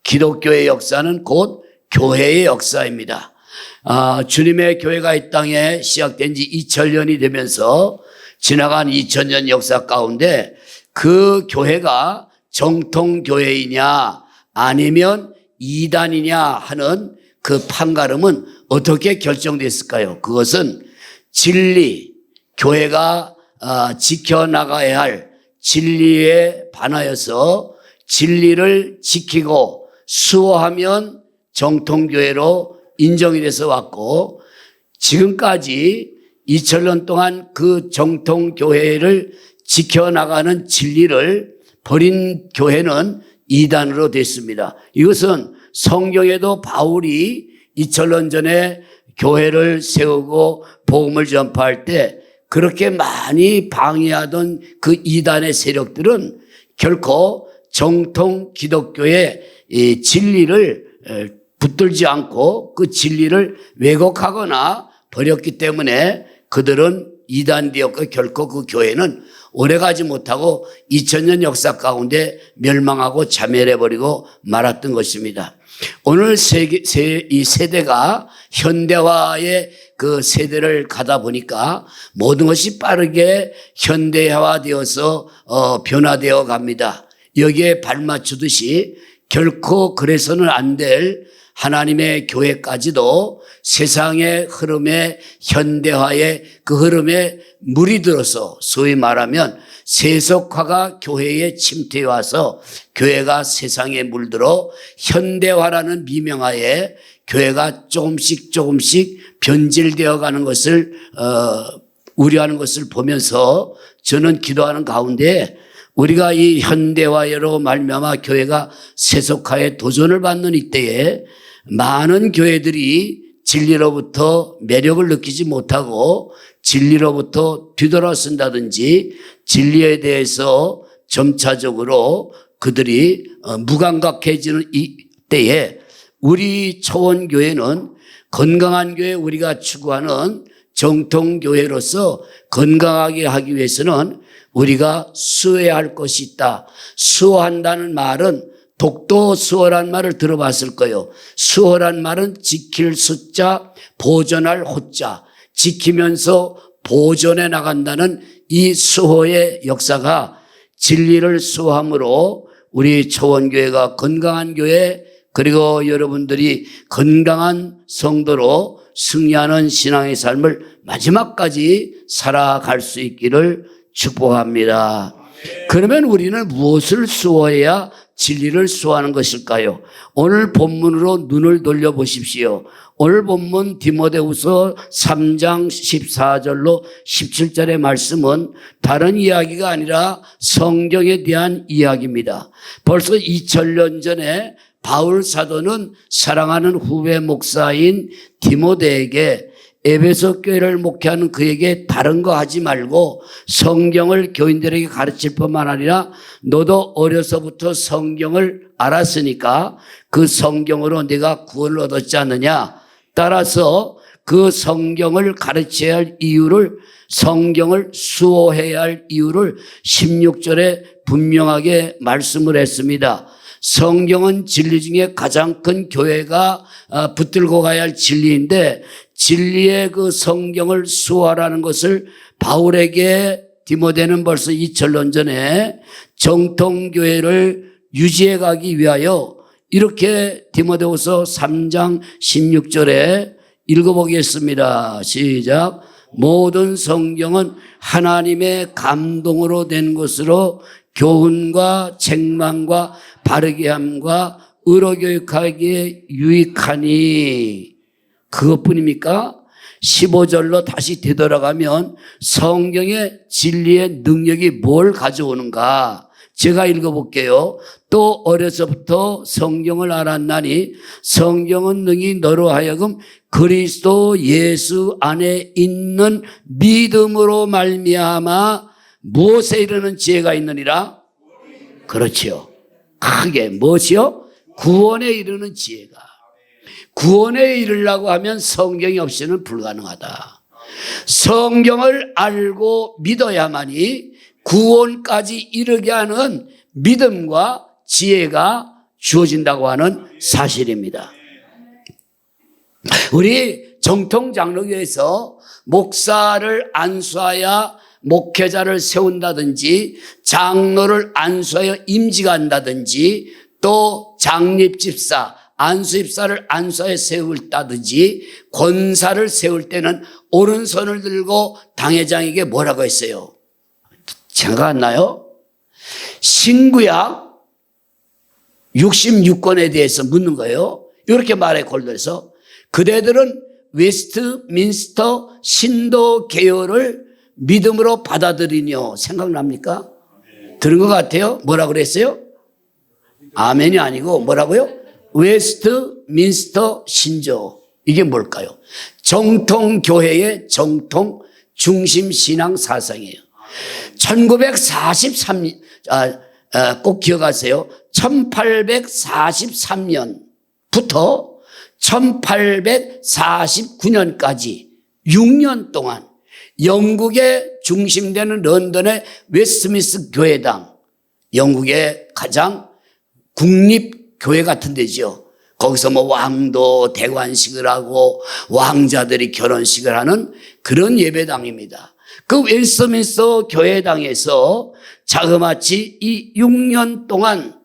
기독교의 역사는 곧 교회의 역사입니다. 주님의 교회가 이 땅에 시작된 지 2000년이 되면서 지나간 2000년 역사 가운데 그 교회가 정통교회이냐 아니면 이단이냐 하는 그 판가름은 어떻게 결정됐을까요? 그것은 진리, 교회가 지켜나가야 할 진리에 반하여서 진리를 지키고 수호하면 정통교회로 인정이 돼서 왔고, 지금까지 2000년 동안 그 정통교회를 지켜나가는 진리를 버린 교회는 이단으로 됐습니다. 이것은 성경에도 바울이 2000년 전에 교회를 세우고 복음을 전파할 때 그렇게 많이 방해하던 그 이단의 세력들은 결코 정통 기독교의 이 진리를 붙들지 않고 그 진리를 왜곡하거나 버렸기 때문에 그들은 이단되었고 결코 그 교회는 오래가지 못하고 2000년 역사 가운데 멸망하고 자멸해버리고 말았던 것입니다. 오늘 이 세대가 현대화의 그 세대를 가다 보니까 모든 것이 빠르게 현대화되어서 변화되어 갑니다. 여기에 발맞추듯이 결코 그래서는 안 될 하나님의 교회까지도 세상의 흐름에 현대화의 그 흐름에 물이 들어서 소위 말하면 세속화가 교회에 침투해 와서 교회가 세상에 물들어 현대화라는 미명하에 교회가 조금씩 변질되어 가는 것을 우려하는 것을 보면서 저는 기도하는 가운데 우리가 이 현대화로 말미암아 교회가 세속화에 도전을 받는 이때에 많은 교회들이 진리로부터 매력을 느끼지 못하고 진리로부터 뒤돌아선다든지 진리에 대해서 점차적으로 그들이 무감각해지는 이때에 우리 초원교회는 건강한 교회, 우리가 추구하는 정통교회로서 건강하게 하기 위해서는 우리가 수호해야 할 것이 있다. 수호한다는 말은 독도 수호란 말을 들어봤을 거예요. 수호란 말은 지킬 수자, 보존할 호자, 지키면서 보존해 나간다는 이 수호의 역사가 진리를 수호함으로 우리 초원교회가 건강한 교회, 그리고 여러분들이 건강한 성도로 승리하는 신앙의 삶을 마지막까지 살아갈 수 있기를 축복합니다. 그러면 우리는 무엇을 수호해야 진리를 수호하는 것일까요? 오늘 본문으로 눈을 돌려보십시오. 오늘 본문 디모데후서 3장 14절로 17절의 말씀은 다른 이야기가 아니라 성경에 대한 이야기입니다. 벌써 2000년 전에 바울 사도는 사랑하는 후배 목사인 디모데에게 에베소 교회를 목회하는 그에게 다른 거 하지 말고 성경을 교인들에게 가르칠 뿐만 아니라 너도 어려서부터 성경을 알았으니까 그 성경으로 네가 구원을 얻었지 않느냐. 따라서 그 성경을 가르쳐야 할 이유를, 성경을 수호해야 할 이유를 16절에 분명하게 말씀을 했습니다. 성경은 진리 중에 가장 큰 교회가 붙들고 가야 할 진리인데 진리의 그 성경을 수호하라는 것을 바울에게 디모데는 벌써 2000년 전에 정통교회를 유지해 가기 위하여 이렇게 디모데후서 3장 16절에 읽어보겠습니다. 시작. 모든 성경은 하나님의 감동으로 된 것으로 교훈과 책망과 바르게 함과 의로 교육하기에 유익하니. 그것뿐입니까? 15절로 다시 되돌아가면 성경의 진리의 능력이 뭘 가져오는가? 제가 읽어볼게요. 또 어려서부터 성경을 알았나니 성경은 능히 너로 하여금 그리스도 예수 안에 있는 믿음으로 말미암아 무엇에 이르는 지혜가 있느니라? 그렇지요. 크게 무엇이요? 구원에 이르는 지혜가. 구원에 이르려고 하면 성경이 없이는 불가능하다. 성경을 알고 믿어야만이 구원까지 이르게 하는 믿음과 지혜가 주어진다고 하는 사실입니다. 우리 정통 장로교에서 목사를 안수하여 목회자를 세운다든지 장로를 안수하여 임직을 한다든지 또 장립집사, 안수집사를 안수하여 세울다든지 권사를 세울 때는 오른손을 들고 당회장에게 뭐라고 했어요? 생각 안 나요? 신구약 66권에 대해서 묻는 거예요. 이렇게 말해 골들어서 그대들은 웨스트민스터 신도 개요를 믿음으로 받아들이뇨. 생각납니까? 들은 것 같아요? 뭐라고 그랬어요? 아멘이 아니고 뭐라고요? 웨스트민스터 신조. 이게 뭘까요? 정통교회의 정통 중심 신앙 사상이에요. 1943년, 꼭 기억하세요. 1843년부터 1849년까지 6년 동안 영국에 중심되는 런던의 웨스트민스터 교회당, 영국의 가장 국립교회 같은 데죠. 거기서 뭐 왕도 대관식을 하고 왕자들이 결혼식을 하는 그런 예배당입니다. 그 웨스트민스터 교회당에서 자그마치 이 6년 동안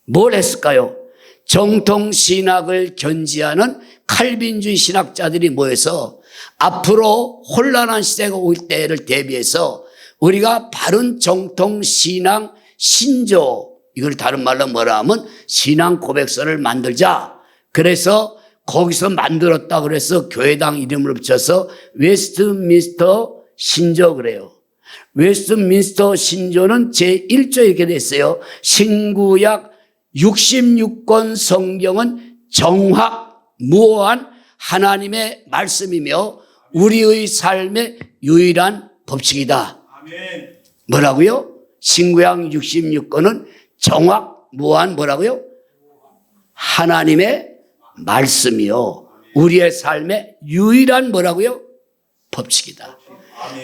뭘 했을까요? 정통 신학을 견지하는 칼빈주의 신학자들이 모여서 앞으로 혼란한 시대가 올 때를 대비해서 우리가 바른 정통 신앙 신조, 이걸 다른 말로 뭐라 하면 신앙 고백서를 만들자. 그래서 거기서 만들었다 그래서 교회당 이름을 붙여서 웨스트민스터 신조 그래요. 웨스트민스터 신조는 제1조 이렇게 됐어요. 신구약 66권 성경은 정확무오한 하나님의 말씀이며 우리의 삶의 유일한 법칙이다. 아멘. 뭐라고요? 신구약 66권은 정확무오한 뭐라고요? 하나님의 말씀이요. 우리의 삶의 유일한 뭐라고요? 법칙이다.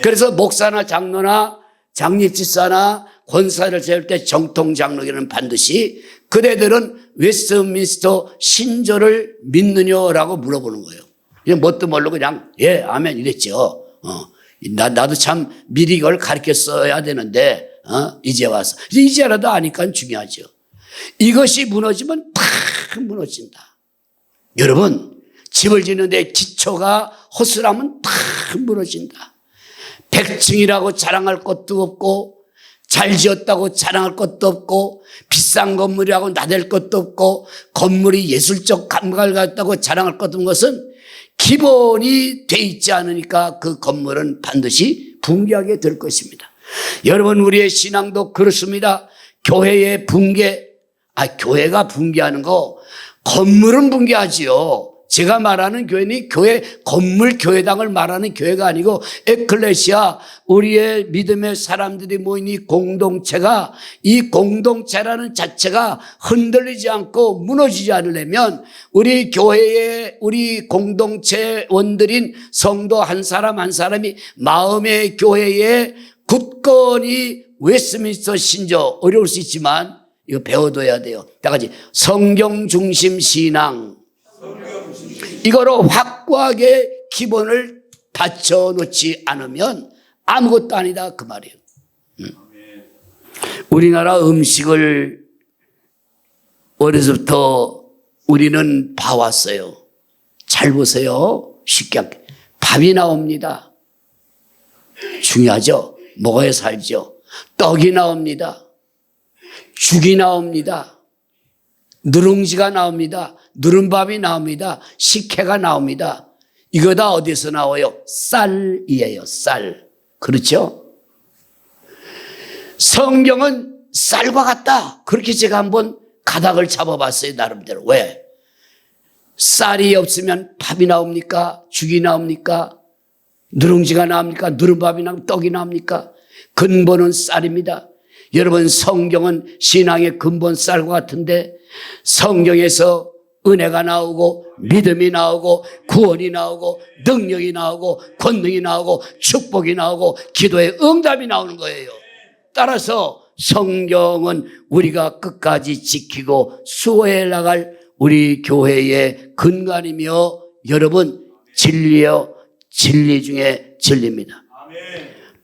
그래서 목사나 장로나 장립집사나 권사를 세울 때 정통 장로교는 반드시 그대들은 웨스트민스터 신조를 믿느냐라고 물어보는 거예요. 그냥 뭣도 모르고 그냥 예 아멘 이랬죠. 나도 참 미리 이걸 가르쳤어야 되는데 이제 와서 이제라도 아니까 중요하죠. 이것이 무너지면 다 무너진다. 여러분 집을 짓는데 기초가 허술하면 다 무너진다. 100층이라고 자랑할 것도 없고 잘 지었다고 자랑할 것도 없고 비싼 건물이라고 나댈 것도 없고 건물이 예술적 감각을 갖다고 자랑할 것도 없는 것은 기본이 돼 있지 않으니까 그 건물은 반드시 붕괴하게 될 것입니다. 여러분 우리의 신앙도 그렇습니다. 교회의 붕괴, 교회가 붕괴하는 거 건물은 붕괴하지요. 제가 말하는 교회는 교회, 건물 교회당을 말하는 교회가 아니고 에클레시아, 우리의 믿음의 사람들이 모인 이 공동체가, 이 공동체라는 자체가 흔들리지 않고 무너지지 않으려면 우리 교회의, 우리 공동체원들인 성도 한 사람 한 사람이 마음의 교회에 굳건히 웨스트민스터 신조, 어려울 수 있지만 이거 배워둬야 돼요. 다 같이 성경 중심 신앙. 이거로 확고하게 기본을 받쳐놓지 않으면 아무것도 아니다 그 말이에요. 우리나라 음식을 어려서부터 우리는 봐왔어요. 잘 보세요. 쉽게 밥이 나옵니다. 중요하죠. 먹어야 살죠. 떡이 나옵니다. 죽이 나옵니다. 누룽지가 나옵니다. 누른밥이 나옵니다. 식혜가 나옵니다. 이거 다 어디서 나와요? 쌀이에요. 쌀. 그렇죠? 성경은 쌀과 같다. 그렇게 제가 한번 가닥을 잡아봤어요. 나름대로. 왜? 쌀이 없으면 밥이 나옵니까? 죽이 나옵니까? 누룽지가 나옵니까? 누른밥이 나옵니까? 떡이 나옵니까? 근본은 쌀입니다. 여러분 성경은 신앙의 근본 쌀과 같은데 성경에서 은혜가 나오고 믿음이 나오고 구원이 나오고 능력이 나오고 권능이 나오고 축복이 나오고 기도의 응답이 나오는 거예요. 따라서 성경은 우리가 끝까지 지키고 수호해 나갈 우리 교회의 근간이며 여러분 진리요 진리 중에 진리입니다.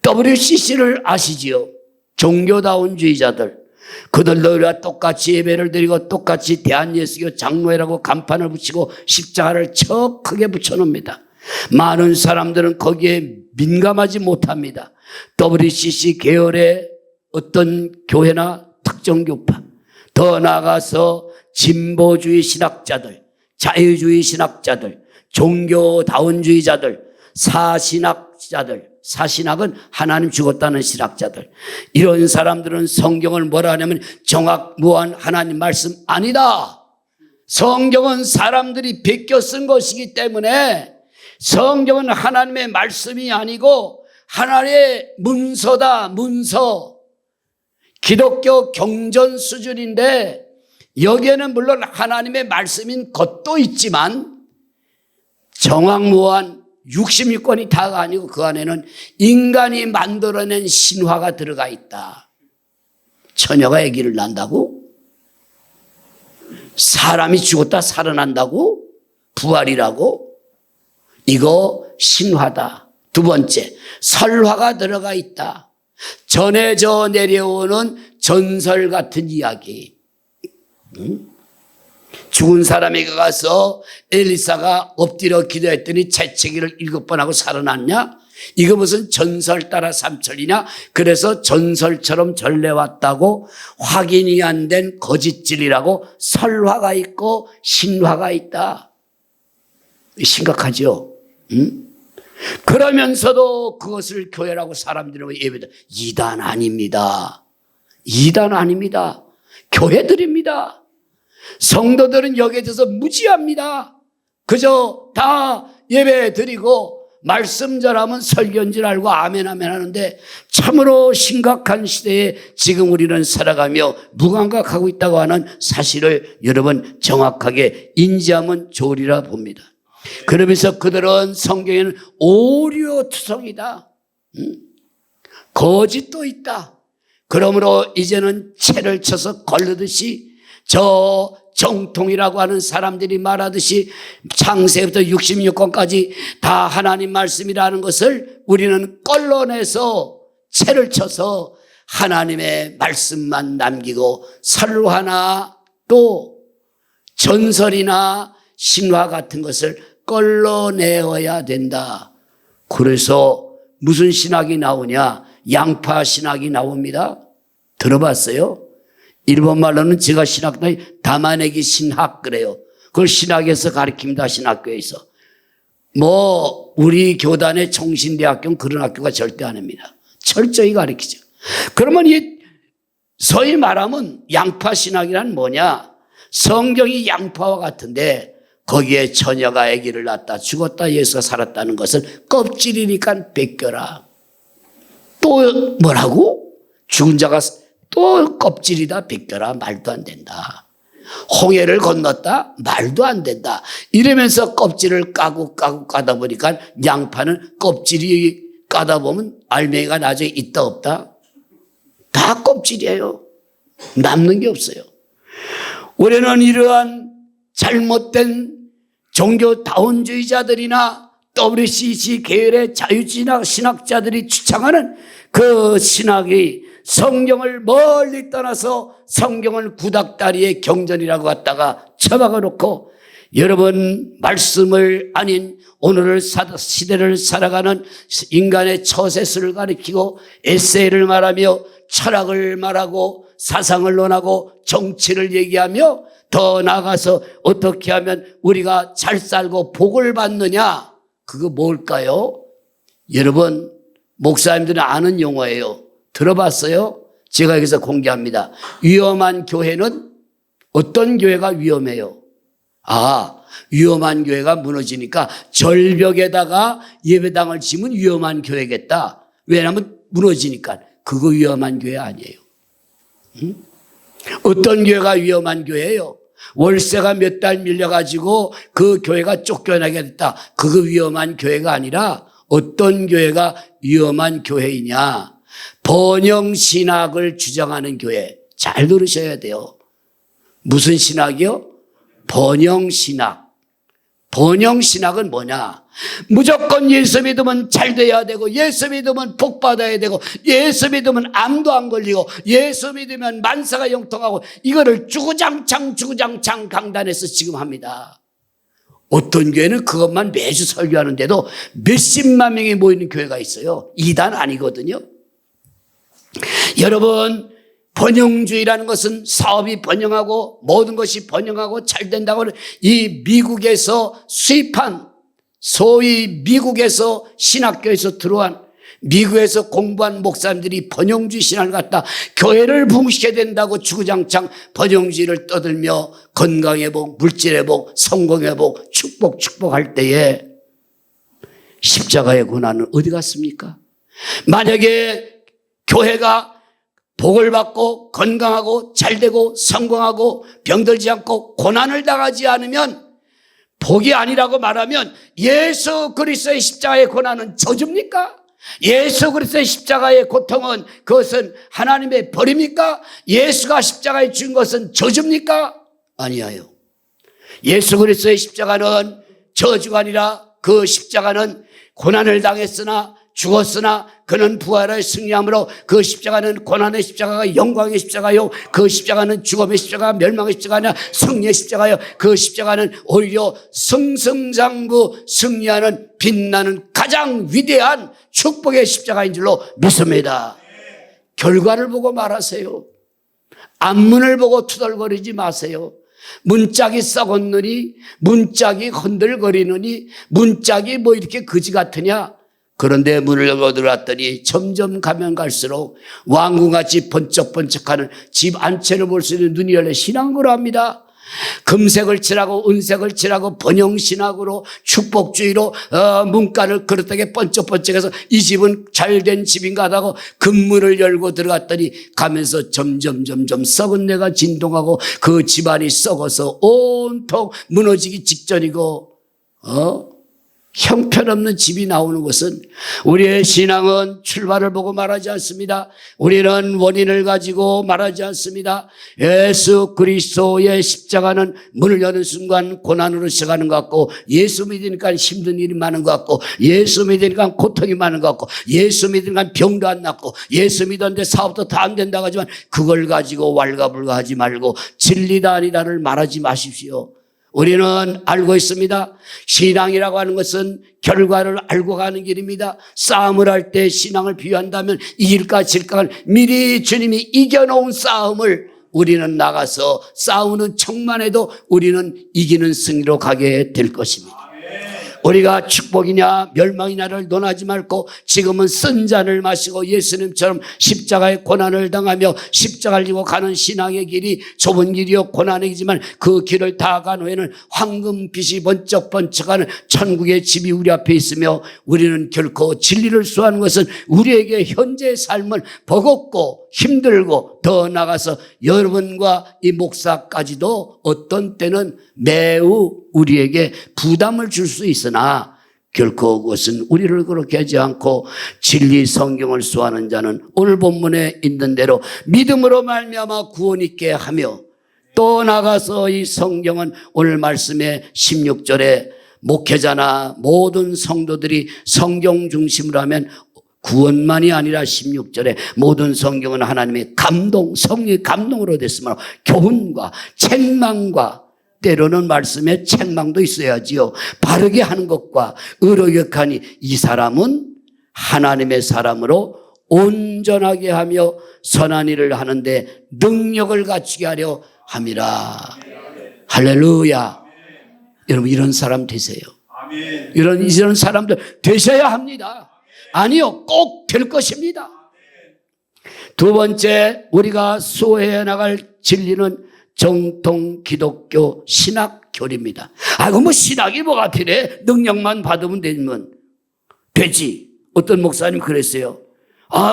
WCC를 아시지요? 종교다운주의자들. 그들도 우리와 똑같이 예배를 드리고 똑같이 대한예수교 장로회라고 간판을 붙이고 십자가를 저 크게 붙여놓습니다. 많은 사람들은 거기에 민감하지 못합니다. WCC 계열의 어떤 교회나 특정 교파, 더 나아가서 진보주의 신학자들, 자유주의 신학자들, 종교다운주의자들, 사신학자들, 사신학은 하나님 죽었다는 신학자들, 이런 사람들은 성경을 뭐라 하냐면 정확무한 하나님 말씀 아니다. 성경은 사람들이 베껴 쓴 것이기 때문에 성경은 하나님의 말씀이 아니고 하나님의 문서다. 문서. 기독교 경전 수준인데 여기에는 물론 하나님의 말씀인 것도 있지만 정확무한 66권이 다가 아니고 그 안에는 인간이 만들어낸 신화가 들어가 있다. 처녀가 아기를 낳는다고? 사람이 죽었다 살아난다고? 부활이라고? 이거 신화다. 두 번째, 설화가 들어가 있다. 전해져 내려오는 전설 같은 이야기. 죽은 사람에게 가서 엘리사가 엎드려 기도했더니 재채기를 7번 하고 살아났냐? 이거 무슨 전설 따라 삼천이냐? 그래서 전설처럼 전래왔다고 확인이 안 된 거짓질이라고 설화가 있고 신화가 있다. 심각하죠? 그러면서도 그것을 교회라고 사람들이 예배다. 이단 아닙니다. 이단 아닙니다. 교회들입니다. 성도들은 여기에 대해서 무지합니다. 그저 다 예배 드리고 말씀 잘하면 설교인 줄 알고 아멘 아멘 하는데 참으로 심각한 시대에 지금 우리는 살아가며 무감각하고 있다고 하는 사실을 여러분 정확하게 인지하면 좋으리라 봅니다. 그러면서 그들은 성경에는 오류투성이다. 거짓도 있다. 그러므로 이제는 채를 쳐서 걸르듯이 저 정통이라고 하는 사람들이 말하듯이 창세부터 66권까지 다 하나님 말씀이라는 것을 우리는 걸러내서 채를 쳐서 하나님의 말씀만 남기고 설화나 또 전설이나 신화 같은 것을 걸러내어야 된다. 그래서 무슨 신학이 나오냐? 양파 신학이 나옵니다. 들어봤어요? 일본 말로는 제가 신학도 담아내기 신학 그래요. 그걸 신학에서 가르칩니다. 신학교에서. 우리 교단의 총신대학교는 그런 학교가 절대 아닙니다. 철저히 가르치죠. 그러면 이 소위 말하면 양파 신학이란 뭐냐? 성경이 양파와 같은데 거기에 처녀가 아기를 낳았다 죽었다 예수가 살았다는 것을 껍질이니까 벗겨라. 또 뭐라고? 죽은 자가 또 껍질이다 벗겨라. 말도 안 된다. 홍해를 건넜다? 말도 안 된다. 이러면서 껍질을 까고 까다 보니까 양파는 껍질이 까다 보면 알맹이가 나중에 있다 없다? 다 껍질이에요. 남는 게 없어요. 우리는 이러한 잘못된 종교다운주의자들이나 WCC 계열의 자유신학 신학자들이 주창하는 그 신학이 성경을 멀리 떠나서 성경을 구닥다리의 경전이라고 갖다가 처박아 놓고 여러분 말씀을 아닌 오늘을 시대를 살아가는 인간의 처세술을 가리키고 에세이를 말하며 철학을 말하고 사상을 논하고 정치를 얘기하며 더 나아가서 어떻게 하면 우리가 잘 살고 복을 받느냐? 그거 뭘까요? 여러분 목사님들은 아는 용어예요. 들어봤어요? 제가 여기서 공개합니다. 위험한 교회는 어떤 교회가 위험해요? 위험한 교회가 무너지니까 절벽에다가 예배당을 지면 위험한 교회겠다. 왜냐하면 무너지니까. 그거 위험한 교회 아니에요. 어떤 교회가 위험한 교회예요? 월세가 몇 달 밀려가지고 그 교회가 쫓겨나게 됐다. 그거 위험한 교회가 아니라 어떤 교회가 위험한 교회이냐? 번영신학을 주장하는 교회. 잘 들으셔야 돼요. 무슨 신학이요? 번영신학. 번영신학은 뭐냐? 무조건 예수 믿으면 잘 돼야 되고, 예수 믿으면 복 받아야 되고, 예수 믿으면 암도 안 걸리고, 예수 믿으면 만사가 영통하고, 이거를 주구장창 강단에서 지금 합니다. 어떤 교회는 그것만 매주 설교하는데도 몇십만 명이 모이는 교회가 있어요. 이단 아니거든요. 여러분, 번영주의라는 것은 사업이 번영하고 모든 것이 번영하고 잘 된다고 하는 이 미국에서 수입한, 소위 미국에서 신학교에서 들어온, 미국에서 공부한 목사님들이 번영주의 신학을 갖다 교회를 부흥시켜야 된다고 주구장창 번영주의를 떠들며 건강회복, 물질회복, 성공회복, 축복할 때에 십자가의 고난은 어디 갔습니까? 만약에 교회가 복을 받고 건강하고 잘되고 성공하고 병들지 않고 고난을 당하지 않으면, 복이 아니라고 말하면 예수 그리스도의 십자가의 고난은 저주입니까? 예수 그리스도의 십자가의 고통은 그것은 하나님의 벌입니까? 예수가 십자가에 죽은 것은 저주입니까? 아니에요. 예수 그리스도의 십자가는 저주가 아니라 그 십자가는 고난을 당했으나 죽었으나 그는 부활의 승리함으로 그 십자가는 고난의 십자가가 영광의 십자가요, 그 십자가는 죽음의 십자가, 멸망의 십자가 아니라 승리의 십자가요, 그 십자가는 오히려 승승장구 승리하는 빛나는 가장 위대한 축복의 십자가인 줄로 믿습니다. 결과를 보고 말하세요. 앞문을 보고 투덜거리지 마세요. 문짝이 썩었느니, 문짝이 흔들거리느니, 문짝이 뭐 이렇게 거지 같으냐? 그런데 문을 열고 들어왔더니 점점 가면 갈수록 왕궁같이 번쩍번쩍하는 집 안채를 볼 수 있는 눈이 열려 신앙으로 합니다. 금색을 칠하고 은색을 칠하고 번영신학으로 축복주의로 문간을 그렇게 번쩍번쩍해서 이 집은 잘된 집인가 하다고 금문을 열고 들어갔더니 가면서 점점 썩은 내가 진동하고 그 집안이 썩어서 온통 무너지기 직전이고 형편없는 집이 나오는 것은, 우리의 신앙은 출발을 보고 말하지 않습니다. 우리는 원인을 가지고 말하지 않습니다. 예수 그리스도의 십자가는 문을 여는 순간 고난으로 시작하는 것 같고, 예수 믿으니까 힘든 일이 많은 것 같고, 예수 믿으니까 고통이 많은 것 같고, 예수 믿으니까 병도 안 낫고, 예수 믿었는데 사업도 다 안 된다고 하지만 그걸 가지고 왈가불가하지 말고 진리다 아니다를 말하지 마십시오. 우리는 알고 있습니다. 신앙이라고 하는 것은 결과를 알고 가는 길입니다. 싸움을 할 때 신앙을 비유한다면 이길까 질까를 미리 주님이 이겨놓은 싸움을 우리는 나가서 싸우는 척만 해도 우리는 이기는 승리로 가게 될 것입니다. 우리가 축복이냐 멸망이냐를 논하지 말고 지금은 쓴 잔을 마시고 예수님처럼 십자가의 고난을 당하며 십자가를 지고 가는 신앙의 길이 좁은 길이요 고난이지만 그 길을 다 간 후에는 황금빛이 번쩍번쩍하는 천국의 집이 우리 앞에 있으며, 우리는 결코 진리를 수하는 것은 우리에게 현재의 삶은 버겁고 힘들고 더 나아가서 여러분과 이 목사까지도 어떤 때는 매우 우리에게 부담을 줄 수 있으나 결코 그것은 우리를 그렇게 하지 않고 진리 성경을 수하는 자는 오늘 본문에 있는 대로 믿음으로 말미암아 구원 있게 하며, 또 나가서 이 성경은 오늘 말씀의 16절에 목회자나 모든 성도들이 성경 중심으로 하면 구원만이 아니라 16절에 모든 성경은 하나님의 감동, 성령의 감동으로 됐으므로 교훈과 책망과, 때로는 말씀에 책망도 있어야지요. 바르게 하는 것과 의로격하니 이 사람은 하나님의 사람으로 온전하게 하며 선한 일을 하는데 능력을 갖추게 하려 함이라. 할렐루야. 여러분 이런 사람 되세요. 이런 사람들 되셔야 합니다. 아니요, 꼭 될 것입니다. 두 번째, 우리가 수호해 나갈 진리는 정통 기독교 신학 교리입니다. 뭐 신학이 뭐가 필요해? 능력만 받으면 되지. 어떤 목사님 그랬어요.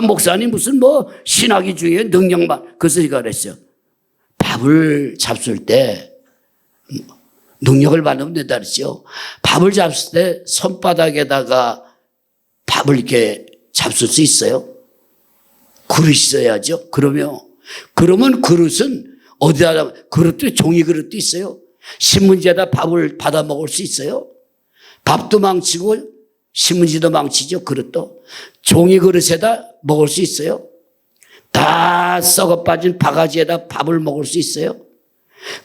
목사님 무슨 신학이 중요해? 능력만. 그래서 제가 그랬어요. 밥을 잡술 때 능력을 받으면 된다 그랬죠. 밥을 잡술 때 손바닥에다가 밥을 이렇게 잡술 수 있어요? 그릇이 있어야죠. 그러면 그릇은 어디다, 그릇도 종이 그릇도 있어요. 신문지에다 밥을 받아 먹을 수 있어요. 밥도 망치고 신문지도 망치죠. 그릇도. 종이 그릇에다 먹을 수 있어요. 다 썩어 빠진 바가지에다 밥을 먹을 수 있어요.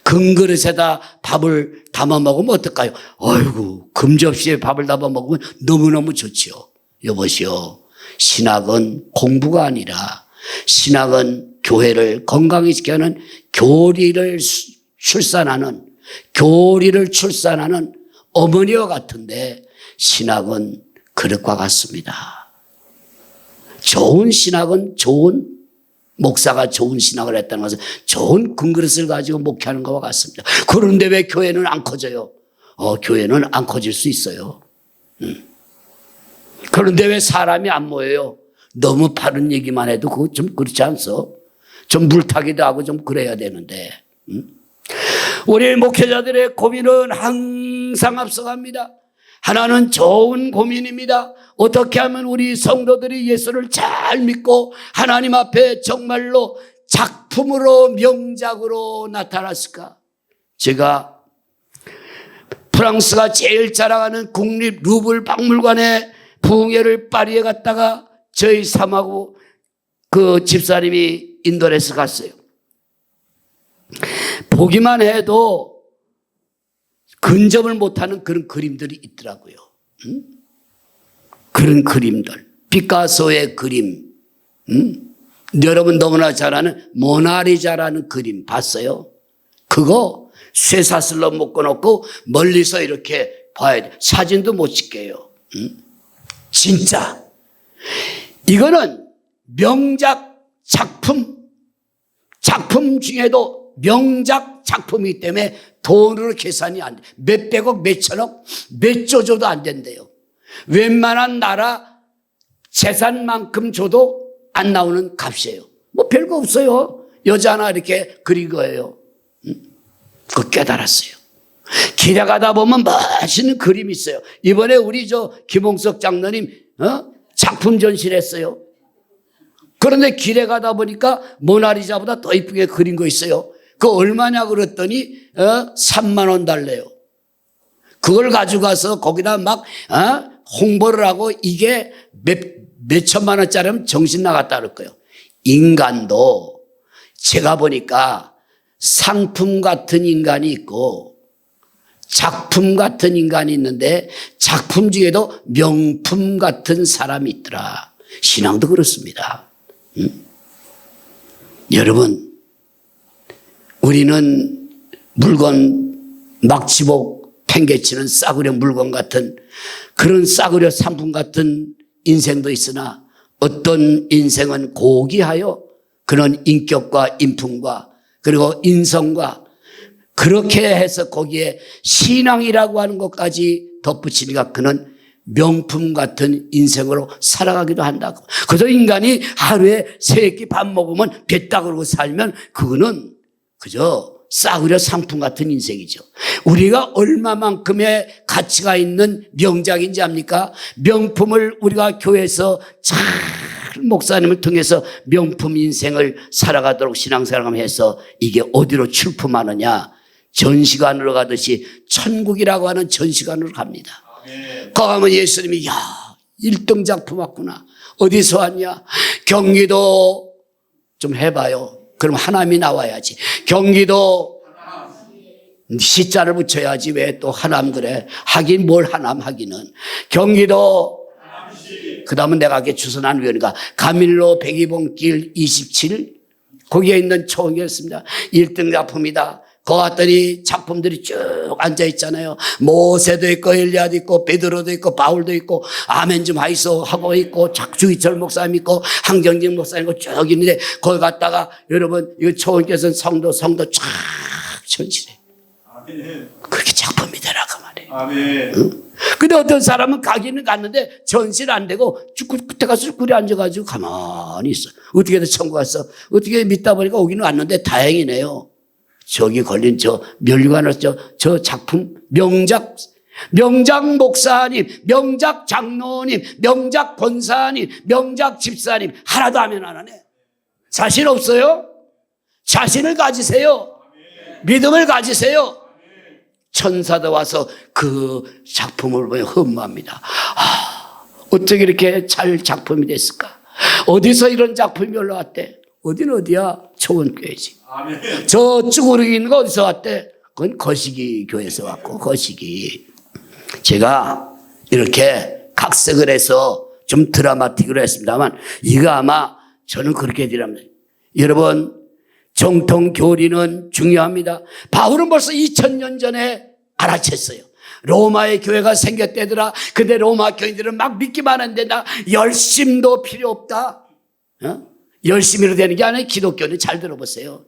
금 그릇에다 밥을 담아 먹으면 어떨까요? 아이고, 금접시에 밥을 담아 먹으면 너무너무 좋지요. 여보시오, 신학은 공부가 아니라 신학은 교회를 건강히 지켜는 교리를 출산하는 어머니와 같은데, 신학은 그릇과 같습니다. 좋은 신학은 좋은 목사가 좋은 신학을 했다는 것은 좋은 금그릇을 가지고 목회하는 것과 같습니다. 그런데 왜 교회는 안 커져요? 교회는 안 커질 수 있어요. 그런데 왜 사람이 안 모여요? 너무 바른 얘기만 해도 그거 좀 그렇지 않소? 좀 물타기도 하고 좀 그래야 되는데. 우리 목회자들의 고민은 항상 앞서갑니다. 하나는 좋은 고민입니다. 어떻게 하면 우리 성도들이 예수를 잘 믿고 하나님 앞에 정말로 작품으로 명작으로 나타났을까? 제가 프랑스가 제일 자랑하는 국립 루블 박물관에 부흥회를 파리에 갔다가 저희 삼하고 그 집사님이 인도에서 갔어요. 보기만 해도 근접을 못하는 그런 그림들이 있더라고요. 그런 그림들. 피카소의 그림. 여러분 너무나 잘 아는 모나리자라는 그림 봤어요? 그거 쇠사슬로 묶어놓고 멀리서 이렇게 봐야 돼. 사진도 못 찍게요. 진짜. 이거는 명작 작품 중에도 명작 작품이기 때문에 돈으로 계산이 안 돼. 몇백억, 몇천억, 몇 조 줘도 안 된대요. 웬만한 나라 재산만큼 줘도 안 나오는 값이에요. 뭐 별거 없어요. 여자 하나 이렇게 그린 거예요. 그거 깨달았어요. 길에 가다 보면 멋있는 그림이 있어요. 이번에 우리 김홍석 장로님 작품 전시했어요. 그런데 길에 가다 보니까 모나리자보다 더 이쁘게 그린 거 있어요. 그거 얼마냐 그랬더니 3만 원 달래요. 그걸 가져가서 거기다 막 홍보를 하고 이게 몇 천만 원짜리면 정신 나갔다 그럴 거예요. 인간도 제가 보니까 상품 같은 인간이 있고 작품 같은 인간이 있는데 작품 중에도 명품 같은 사람이 있더라. 신앙도 그렇습니다. 여러분, 우리는 물건 막지복 팽개치는 싸구려 물건 같은 그런 싸구려 상품 같은 인생도 있으나 어떤 인생은 고귀하여 그런 인격과 인품과 그리고 인성과 그렇게 해서 거기에 신앙이라고 하는 것까지 덧붙이니까 그는 명품 같은 인생으로 살아가기도 한다고. 그래서 인간이 하루에 3끼 밥 먹으면 됐다 그러고 살면 그거는 그저 싸구려 상품 같은 인생이죠. 우리가 얼마만큼의 가치가 있는 명작인지 압니까? 명품을 우리가 교회에서 잘 목사님을 통해서 명품 인생을 살아가도록 신앙생활을 해서 이게 어디로 출품하느냐? 전시관으로 가듯이 천국이라고 하는 전시관으로 갑니다. 거기 가면 예수님이 1등 작품 왔구나. 어디서 왔냐? 경기도 좀 해봐요. 그럼 하남이 나와야지. 경기도 시자를 붙여야지. 왜 또 하남 그래? 하긴 뭘 하남 하기는. 경기도 그 다음은 내가 이렇게 주선한 위원회가 가밀로 백이봉길 27 거기에 있는 초원이었습니다. 1등 작품이다. 거기 갔더니 작품들이 쭉 앉아있잖아요. 모세도 있고 엘리야도 있고 베드로도 있고 바울도 있고 아멘 좀 하이소 하고 있고 주기철 목사님 있고 한경진 목사님 있고 쭉 있는데 거기 갔다가 여러분 이거 초원께서는 성도 쫙 전시해. 그렇게 작품이 되라고 말이에요. 아멘. 근데 어떤 사람은 가기는 갔는데 전시를 안 되고 그때 가서 꿀에 앉아가지고 가만히 있어. 어떻게 해서 천국 갔어? 어떻게 믿다 보니까 오기는 왔는데 다행이네요. 저기 걸린 저 멸류관을 저 작품 명작 목사님, 명작 장로님, 명작 권사님, 명작 집사님 하나도 하면 안 하네. 자신 없어요? 자신을 가지세요. 믿음을 가지세요. 천사도 와서 그 작품을 보며 흠모합니다. 어떻게 이렇게 잘 작품이 됐을까? 어디서 이런 작품이 올라왔대? 어디는 어디야? 초원교회지. 저 쭈구르기 있는 거 어디서 왔대? 그건 거시기 교회에서 왔고, 거시기. 제가 이렇게 각색을 해서 좀 드라마틱으로 했습니다만, 이거 아마 저는 그렇게 드립니다. 여러분, 정통 교리는 중요합니다. 바울은 벌써 2000년 전에 알아챘어요. 로마의 교회가 생겼대더라. 근데 로마 교인들은 막 믿기만 하는데 나 열심도 필요 없다. 열심히로 되는 게 아니라 기독교는 잘 들어보세요.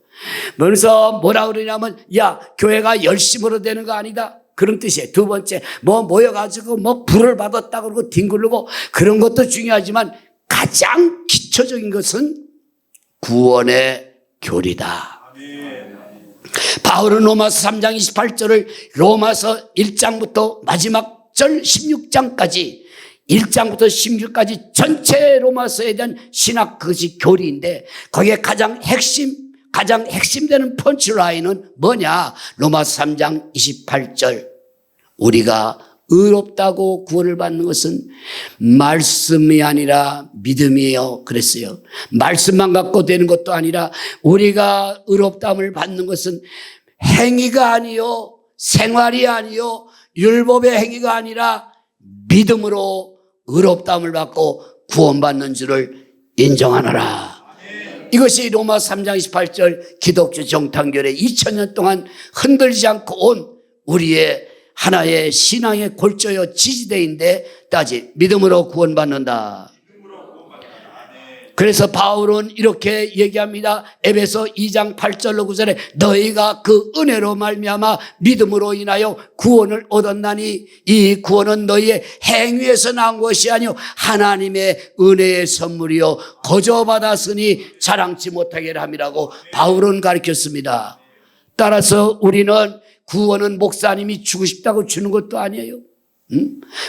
그래서 뭐라 그러냐면, 야, 교회가 열심으로 되는 거 아니다. 그런 뜻이에요. 두 번째, 모여가지고 불을 받았다 그러고 뒹굴르고 그런 것도 중요하지만 가장 기초적인 것은 구원의 교리다. 바울은 로마서 3장 28절을 로마서 1장부터 마지막 절 16장까지 1장부터 16까지 전체 로마서에 대한 신학 그것이 교리인데 거기에 가장 핵심되는 펀치라인은 뭐냐? 로마서 3장 28절 우리가 의롭다고 구원을 받는 것은 말씀이 아니라 믿음이에요. 그랬어요. 말씀만 갖고 되는 것도 아니라 우리가 의롭다함을 받는 것은 행위가 아니요, 생활이 아니요, 율법의 행위가 아니라 믿음으로 의롭다함을 받고 구원받는 줄을 인정하노라. 이것이 로마 3장 28절 기독교 정탐교회 2000년 동안 흔들리지 않고 온 우리의 하나의 신앙의 골조여 지지대인데 따지 믿음으로 구원받는다. 그래서 바울은 이렇게 얘기합니다. 에베소 2장 8절로 9절에 너희가 그 은혜로 말미암아 믿음으로 인하여 구원을 얻었나니 이 구원은 너희의 행위에서 나온 것이 아니요 하나님의 은혜의 선물이요 거저 받았으니 자랑치 못하게 함이라고 바울은 가르쳤습니다. 따라서 우리는 구원은 목사님이 주고 싶다고 주는 것도 아니에요.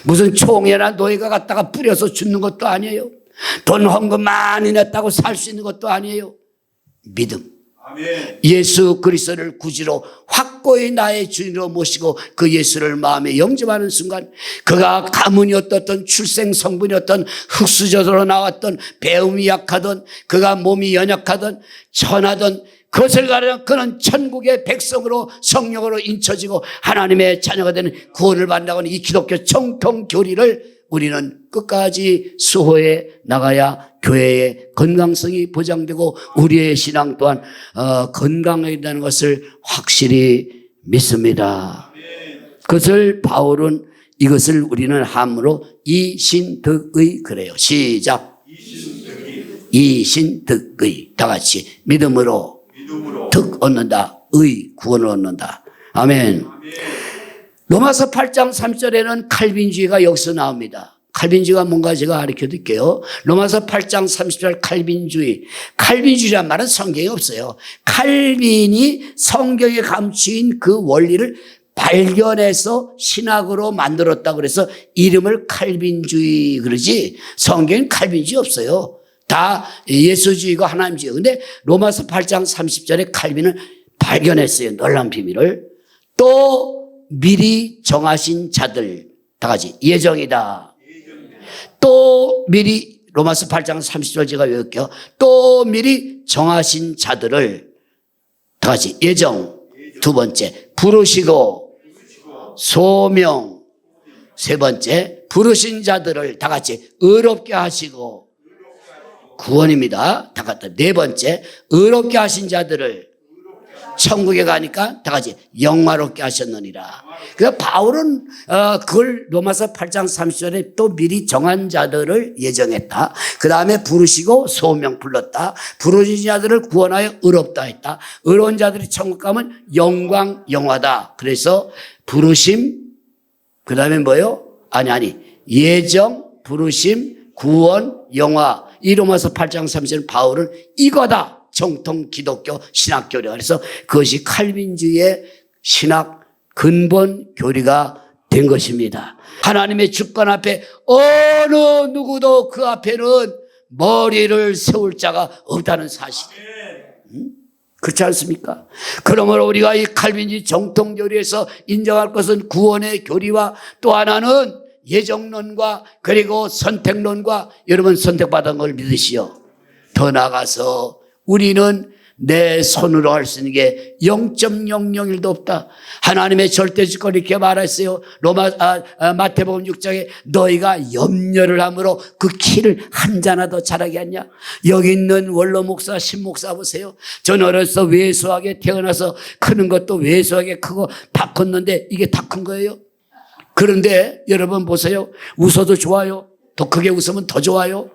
무슨 총회나 노예가 갖다가 뿌려서 주는 것도 아니에요. 돈 헌금 많이 냈다고 살 수 있는 것도 아니에요. 믿음. 아멘. 예수 그리스도를 구주로 확고히 나의 주인으로 모시고 그 예수를 마음에 영접하는 순간 그가 가문이 어떻든 출생 성분이 어떤 흙수저로 나왔던 배움이 약하던 그가 몸이 연약하던 천하던 그것을 가려 그는 천국의 백성으로 성령으로 인쳐지고 하나님의 자녀가 되는 구원을 받는다고 하는 이 기독교 정통 교리를 우리는 끝까지 수호해 나가야 교회의 건강성이 보장되고 우리의 신앙 또한 건강하다는 것을 확실히 믿습니다. 그것을 바울은 이것을 우리는 함으로 이신득의 그래요. 시작. 이신득의 다 같이 믿음으로 득 얻는다. 의 구원을 얻는다. 아멘. 로마서 8장 3절에는 칼빈주의가 여기서 나옵니다. 칼빈주의가 뭔가 제가 가르쳐 드릴게요. 로마서 8장 30절 칼빈주의. 칼빈주의란 말은 성경에 없어요. 칼빈이 성경에 감추인 그 원리를 발견해서 신학으로 만들었다 그래서 이름을 칼빈주의 그러지 성경엔 칼빈주의 없어요. 다 예수주의고 하나님주의. 근데 로마서 8장 30절에 칼빈을 발견했어요. 놀라운 비밀을. 또 미리 정하신 자들 다 같이 예정이다. 또 미리 로마서 8장 30절 제가 외울게요. 또 미리 정하신 자들을 다 같이 예정 두 번째 부르시고 소명 세 번째 부르신 자들을 다 같이 의롭게 하시고 구원입니다. 다 같이 네 번째 의롭게 하신 자들을 천국에 가니까 다 같이 영화롭게 하셨느니라. 그래서 바울은 그걸 로마서 8장 30절에 또 미리 정한 자들을 예정했다. 그 다음에 부르시고 소명 불렀다. 부르신 자들을 구원하여 의롭다 했다. 의로운 자들이 천국 가면 영광 영화다. 그래서 부르심 그 다음에 뭐요? 아니 예정 부르심 구원 영화 이 로마서 8장 30절 바울은 이거다. 정통 기독교 신학 교리가 그래서 그것이 칼빈주의의 신학 근본 교리가 된 것입니다. 하나님의 주권 앞에 어느 누구도 그 앞에는 머리를 세울 자가 없다는 사실이에요. 그렇지 않습니까? 그러므로 우리가 이 칼빈주의 정통교리에서 인정할 것은 구원의 교리와 또 하나는 예정론과 그리고 선택론과 여러분 선택받은 걸 믿으시오. 더 나아가서 우리는 내 손으로 할 수 있는 게 0.001도 없다. 하나님의 절대주권 이렇게 말했어요. 마태복음 6장에 너희가 염려를 함으로 그 키를 한 자나 더 자라게 하냐. 여기 있는 원로 목사, 신 목사 보세요. 전 어려서 왜소하게 태어나서 크는 것도 왜소하게 크고 다 컸는데 이게 다 큰 거예요. 그런데 여러분 보세요. 웃어도 좋아요. 더 크게 웃으면 더 좋아요.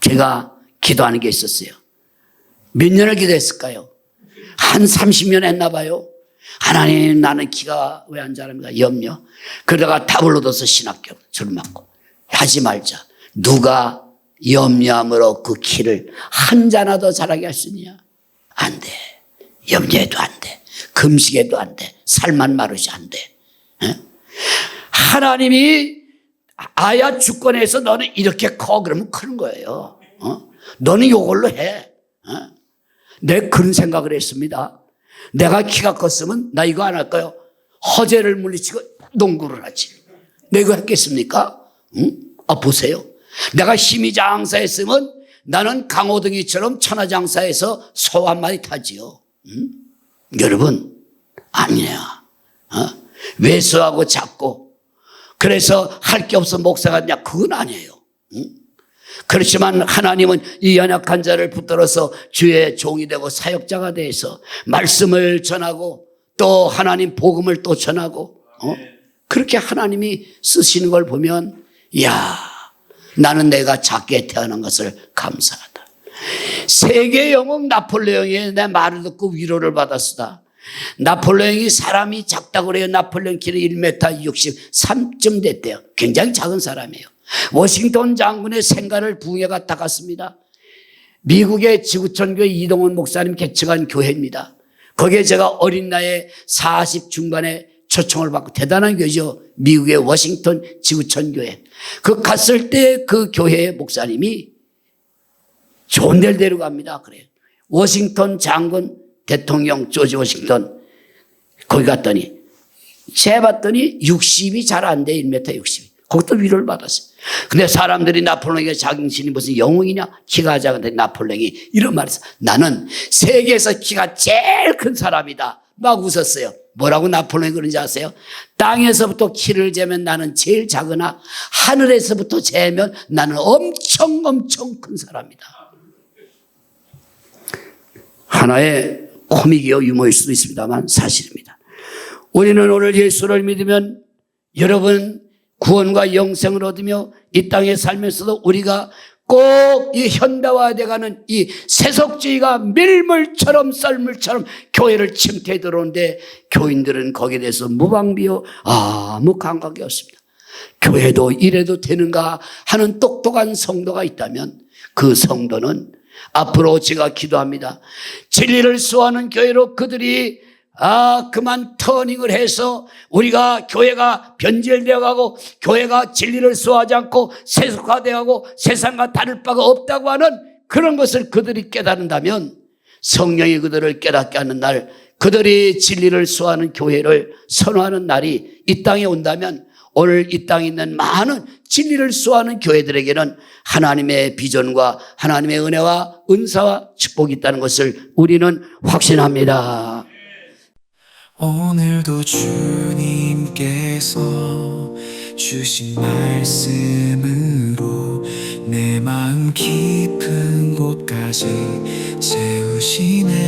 제가 기도하는 게 있었어요. 몇 년을 기도했을까요? 한 30년 했나 봐요. 하나님 나는 키가 왜 안 자랍니까? 염려. 그러다가 답을 얻어서 신학교 저를 맞고 하지 말자. 누가 염려함으로 그 키를 한 자나 더 자라게 할 수 있느냐? 안 돼. 염려해도 안 돼. 금식해도 안 돼. 살만 마르지 안 돼. 하나님이 아야 주권에서 너는 이렇게 커 그러면 크는 거예요. 너는 이걸로 해. 내 그런 생각을 했습니다. 내가 키가 컸으면 나 이거 안 할까요? 허재를 물리치고 농구를 하지. 내가 했겠습니까? 보세요. 내가 힘이 장사했으면 나는 강호등이처럼 천하장사해서 소 한 마리 타지요. 여러분 아니에요. 왜소하고 작고 그래서 할 게 없어 목사가 되냐? 그건 아니에요. 그렇지만 하나님은 이 연약한 자를 붙들어서 주의 종이 되고 사역자가 돼서 말씀을 전하고 또 하나님 복음을 또 전하고 그렇게 하나님이 쓰시는 걸 보면 이야 나는 내가 작게 태어난 것을 감사하다. 세계 영웅 나폴레옹이 내 말을 듣고 위로를 받았으다. 나폴레옹이 사람이 작다고 그래요. 나폴레옹 키는 1m 63쯤 됐대요. 굉장히 작은 사람이에요. 워싱턴 장군의 생가를 붕해가 닦았습니다. 미국의 지구촌교회 이동원 목사님 개척한 교회입니다. 거기에 제가 어린 나이에 40 중반에 초청을 받고 대단한 교회죠. 미국의 워싱턴 지구촌교회. 그 갔을 때 그 교회의 목사님이 좋은 데를 데려갑니다. 그래요. 워싱턴 장군 대통령 조지 워싱턴 거기 갔더니 재봤더니 60이 잘 안 돼. 1m 60. 거기도 위로를 받았어요. 근데 사람들이 나폴레옹의 자긍심이 무슨 영웅이냐? 키가 작은데 나폴레옹이 이런 말을 했어요. 나는 세계에서 키가 제일 큰 사람이다. 막 웃었어요. 뭐라고 나폴레옹이 그런지 아세요? 땅에서부터 키를 재면 나는 제일 작으나 하늘에서부터 재면 나는 엄청 큰 사람이다. 하나의 코믹이요 유머일 수도 있습니다만 사실입니다. 우리는 오늘 예수를 믿으면 여러분 구원과 영생을 얻으며 이 땅에 살면서도 우리가 꼭 이 현대화돼가는 이 세속주의가 밀물처럼 썰물처럼 교회를 침투해 들어오는데 교인들은 거기에 대해서 무방비요 아무 감각이 없습니다. 교회도 이래도 되는가 하는 똑똑한 성도가 있다면 그 성도는 앞으로 제가 기도합니다. 진리를 수호하는 교회로 그들이 그만 터닝을 해서 우리가 교회가 변질되어 가고 교회가 진리를 수호하지 않고 세속화되어 가고 세상과 다를 바가 없다고 하는 그런 것을 그들이 깨닫는다면 성령이 그들을 깨닫게 하는 날 그들이 진리를 수호하는 교회를 선호하는 날이 이 땅에 온다면 오늘 이 땅에 있는 많은 진리를 수호하는 교회들에게는 하나님의 비전과 하나님의 은혜와 은사와 축복이 있다는 것을 우리는 확신합니다. 오늘도 주님께서 주신 말씀으로 내 마음 깊은 곳까지 채우시네.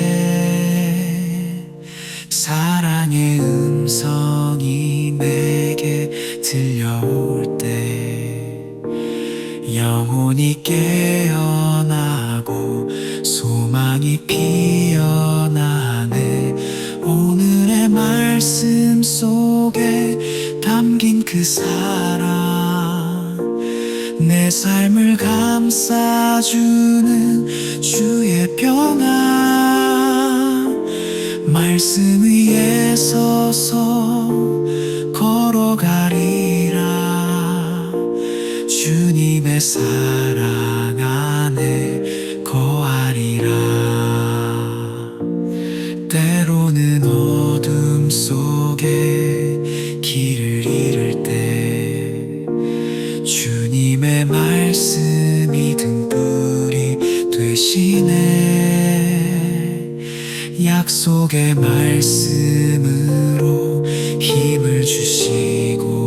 사랑의 음성이 내게 들려올 때 영혼이 깨어나고 소망이 피어나네. 오늘의 말씀 속에 담긴 그 사랑 내 삶을 감싸주는 주의 평안 말씀 위에 서서 걸어가리라. 주님의 사랑 안에 거하리라. 때로는 어둠 속에 길을 잃을 때 주님의 말씀이 등불이 되시네. 약속의 말씀으로 힘을 주시고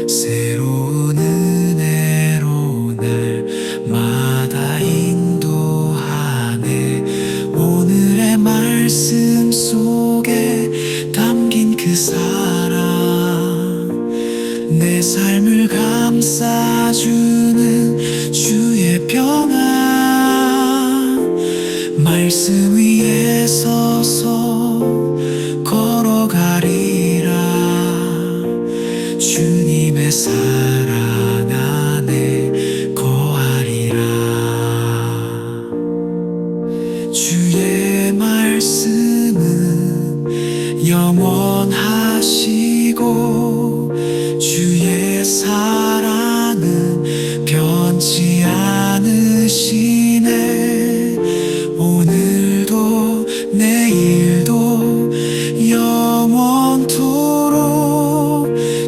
새로운 은혜로 날마다 인도하네. 오늘의 말씀 속에 담긴 그 사랑, 내 삶을 감싸주는 주의 평안. 말씀 위에 서서 걸어가리라. 주님의 사랑 안에 거하리라. 주의 말씀은 영원하시고 주의 사랑은 변치 않으시네. 오늘도 내일도 영원토록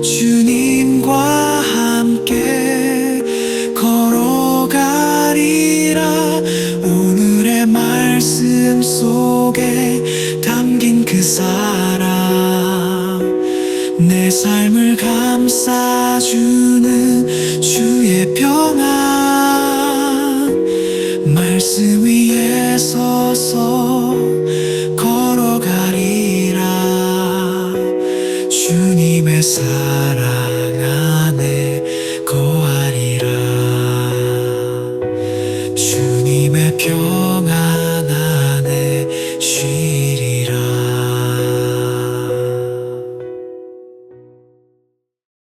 주님과 함께 걸어가리라. 오늘의 말씀 속에 담긴 그 사랑, 내 삶을 감싸주는 주의 평안. 말씀 위에 서서 걸어가리라. 주님의 사랑